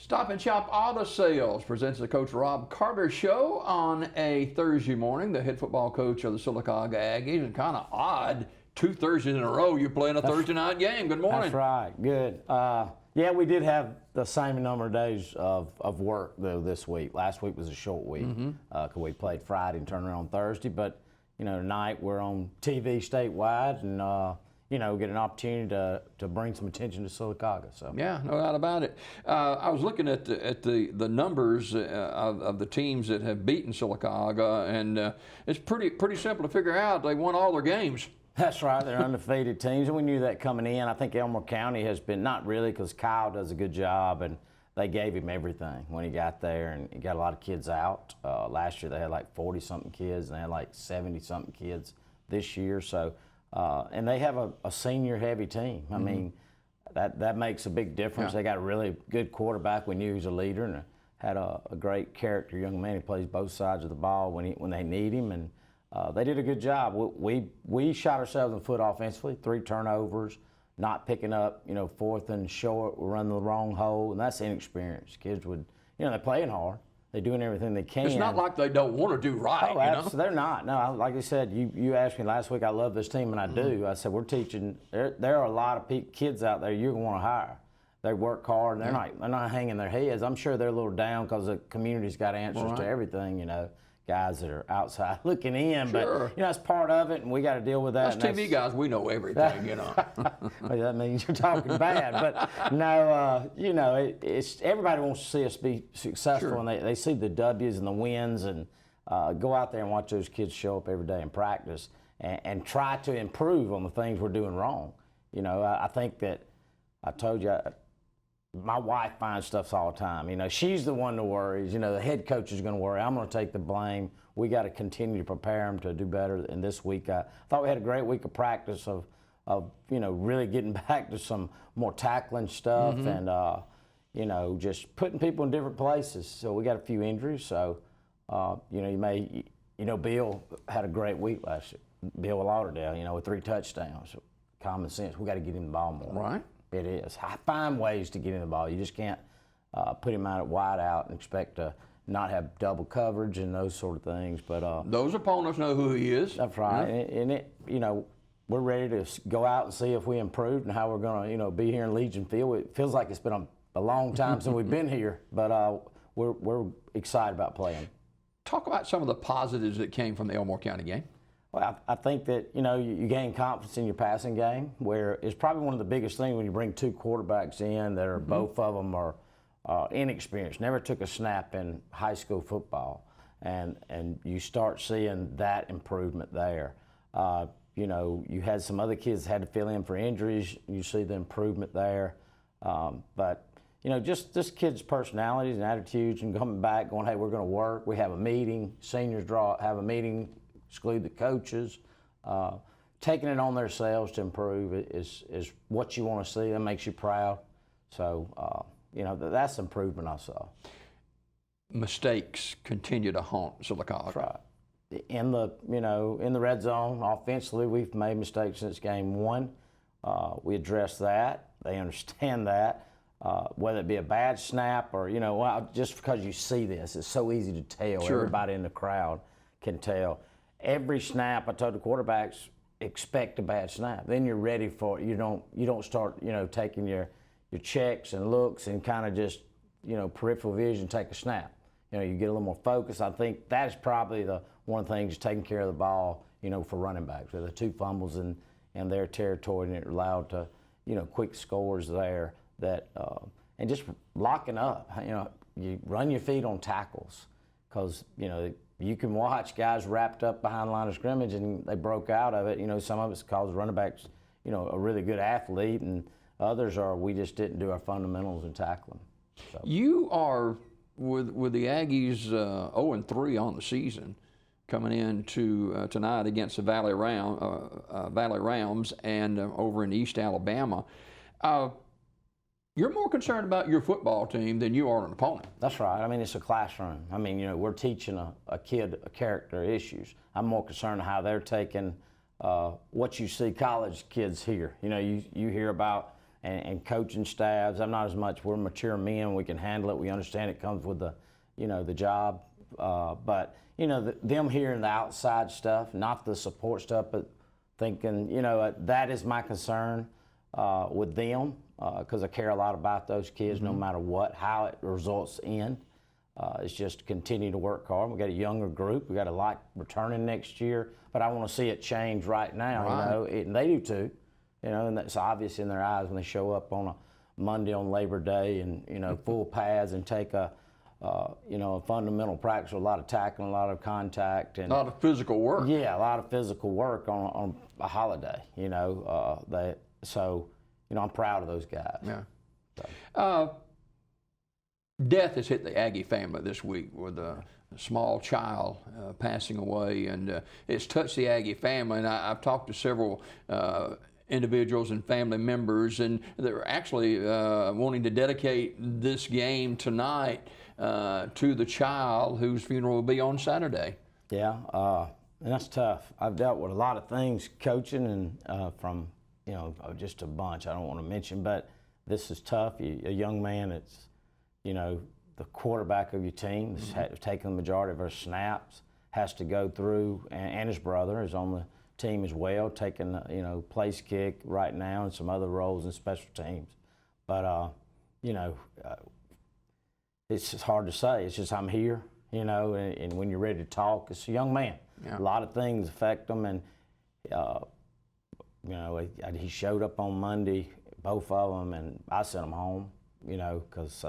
Stop and Shop Auto Sales presents the Coach Rob Carter Show on a Thursday morning. The head football coach of the Sylacauga Aggies, and kind of odd, 2 Thursdays in a row you're playing a Thursday night game. Good morning. That's right. Good. Yeah, we did have the same number of days of work though this week. Last week was a short week because we played Friday and turned around on Thursday. But tonight we're on TV statewide, and get an opportunity to bring some attention to Sylacauga. So yeah, no doubt about it. I was looking at the numbers of the teams that have beaten Sylacauga, and it's pretty simple to figure out. They won all their games. That's right. They're undefeated teams, and we knew that coming in. I think Elmore County has been, not really, because Kyle does a good job, and they gave him everything when he got there, and he got a lot of kids out. Last year they had like 40-something kids, and they had like 70-something kids this year. So. And they have a senior-heavy team. I mean, that makes a big difference. Yeah. They got a really good quarterback. We knew he was a leader, and had a great character young man. He plays both sides of the ball when they need him, and they did a good job. We shot ourselves in the foot offensively. 3 turnovers, not picking up, 4th and short. We're running the wrong hole, and that's inexperience. Kids would, they're playing hard. They're doing everything they can. It's not like they don't want to do right. Oh, absolutely. They're not. No, like I said, you asked me last week, I love this team, and I do. I said, we're teaching. There are a lot of kids out there you're going to want to hire. They work hard, and they're not hanging their heads. I'm sure they're a little down because the community's got answers to everything, guys that are outside looking in. Sure. But, that's part of it, and we got to deal with that. Us TV guys, we know everything, Well, that means you're talking bad. But, no, it's everybody wants to see us be successful, and they see the W's and the wins, and go out there and watch those kids show up every day and practice and try to improve on the things we're doing wrong. I think that I told you, my wife finds stuff all the time. She's the one that worries. The head coach is going to worry. I'm going to take the blame. We got to continue to prepare them to do better. And this week, I thought we had a great week of practice of really getting back to some more tackling stuff and, just putting people in different places. So we got a few injuries. So, Bill had a great week last year. Bill Lauderdale, with 3 touchdowns. Common sense. We got to get him the ball more. Right. It is. I find ways to get in the ball. You just can't put him out at wide out and expect to not have double coverage and those sort of things. But those opponents know who he is. That's right. And we're ready to go out and see if we improved and how we're going to, be here in Legion Field. It feels like it's been a long time since we've been here, but we're excited about playing. Talk about some of the positives that came from the Elmore County game. Well, I think that, you gain confidence in your passing game, where it's probably one of the biggest things when you bring 2 quarterbacks in that are both of them are inexperienced, never took a snap in high school football, and you start seeing that improvement there. You had some other kids that had to fill in for injuries. You see the improvement there. But just this kid's personalities and attitudes, and coming back going, hey, we're going to work. We have a meeting. Seniors have a meeting. Exclude the coaches, taking it on themselves to improve is what you want to see. That makes you proud. So, that's improvement I saw. Mistakes continue to haunt Sylacauga. That's right. In the red zone, offensively, we've made mistakes since game 1. We address that. They understand that. Whether it be a bad snap or, just because you see this, it's so easy to tell. Sure. Everybody in the crowd can tell. Every snap, I told the quarterbacks, expect a bad snap. Then you're ready for it. You don't start, taking your checks and looks and kind of just, peripheral vision, take a snap. You get a little more focus. I think that is probably one of the things, taking care of the ball, for running backs. With the 2 fumbles in their territory, and it allowed to, quick scores there that, and just locking up. You run your feet on tackles because, you can watch guys wrapped up behind the line of scrimmage and they broke out of it. Some of it's because running backs, a really good athlete, and others are we just didn't do our fundamentals in tackling. So. You are, with the Aggies 0-3 on the season, coming into tonight against the Valley Rams and over in East Alabama. You're more concerned about your football team than you are an opponent. That's right. I mean, it's a classroom. I mean, we're teaching a kid character issues. I'm more concerned how they're taking what you see college kids here. You hear about and coaching staffs. I'm not as much. We're mature men. We can handle it. We understand it comes with the, the job. But them hearing the outside stuff, not the support stuff, but thinking, that is my concern with them, because I care a lot about those kids, no matter how it results in. It's just to continue to work hard. We got a younger group. We got a lot returning next year, but I want to see it change right now. And they do too. And that's obvious in their eyes when they show up on a Monday on Labor Day and full pads and take a fundamental practice with a lot of tackling, a lot of contact, and a lot of physical work. Yeah, a lot of physical work on a holiday. I'm proud of those guys. Yeah. So. Death has hit the Aggie family this week with a small child passing away, and it's touched the Aggie family. And I've talked to several individuals and family members, and they're actually wanting to dedicate this game tonight to the child whose funeral will be on Saturday. Yeah, and that's tough. I've dealt with a lot of things coaching, and from just a bunch I don't want to mention, but this is tough. A young man that's the quarterback of your team, has taken the majority of our snaps, has to go through, and his brother is on the team as well, taking place kick right now and some other roles in special teams. But it's just hard to say. It's just I'm here, and when you're ready to talk, it's a young man. Yeah. A lot of things affect him, and he showed up on Monday, both of them, and I sent them home, because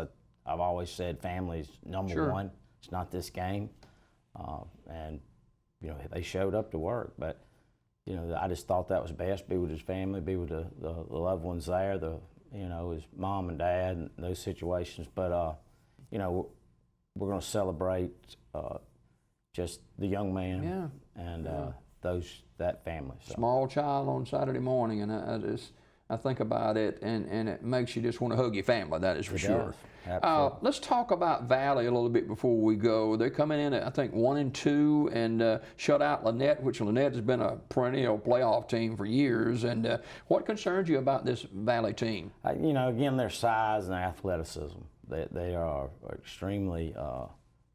I've always said family's number one. It's not this game. And they showed up to work, but I just thought that was best, be with his family, be with the loved ones there, his mom and dad and those situations. But we're going to celebrate just the young man and that family. So. Small child on Saturday morning, and I think about it, and it makes you just want to hug your family, that is for sure. Let's talk about Valley a little bit before we go. They're coming in at, I think, 1-2, and shut out Lynette, which Lynette has been a perennial playoff team for years. And what concerns you about this Valley team? Again, their size and their athleticism. They are extremely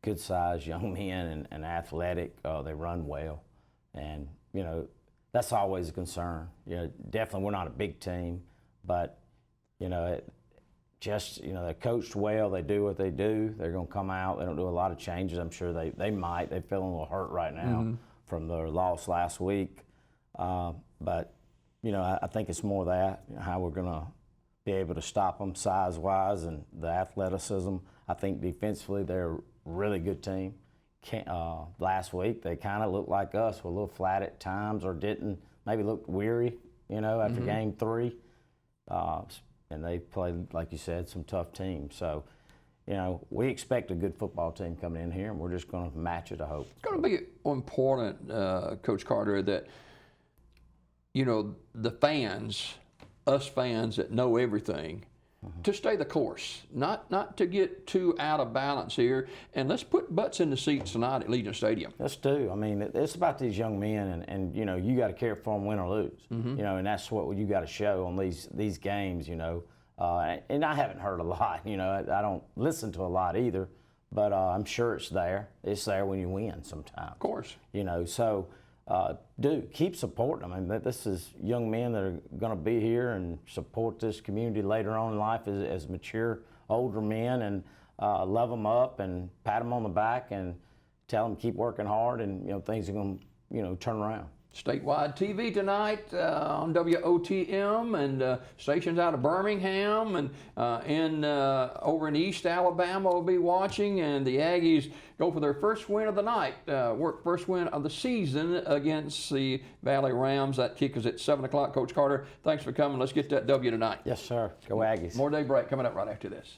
good-sized young men and athletic. They run well, and that's always a concern. Definitely we're not a big team, but they're coached well. They do what they do. They're going to come out. They don't do a lot of changes. I'm sure they might. They're feeling a little hurt right now from their loss last week. But I think it's more that how we're going to be able to stop them size-wise and the athleticism. I think defensively they're a really good team. Last week they kind of looked like us, were a little flat at times, or didn't, maybe looked weary, after game 3. And they played, like you said, some tough teams. So, we expect a good football team coming in here, and we're just going to match it, I hope. It's going to be important, Coach Carter, that, the fans, us fans that know everything, to stay the course, not to get too out of balance here. And let's put butts in the seats tonight at Legion Stadium. Let's do. I mean, it's about these young men, and you got to care for them, win or lose. And that's what you got to show on these games. And I haven't heard a lot. I don't listen to a lot either, but I'm sure it's there. It's there when you win sometimes. Of course. So. Keep supporting them. I mean, this is young men that are going to be here and support this community later on in life as mature, older men, and love them up and pat them on the back and tell them keep working hard, and things are going to turn around. Statewide TV tonight on WOTM, and stations out of Birmingham and over in East Alabama will be watching, and the Aggies go for their first win of the night, first win of the season against the Valley Rams. That kick is at 7 o'clock. Coach Carter, thanks for coming. Let's get that W tonight. Yes, sir. Go Aggies. More day break coming up right after this.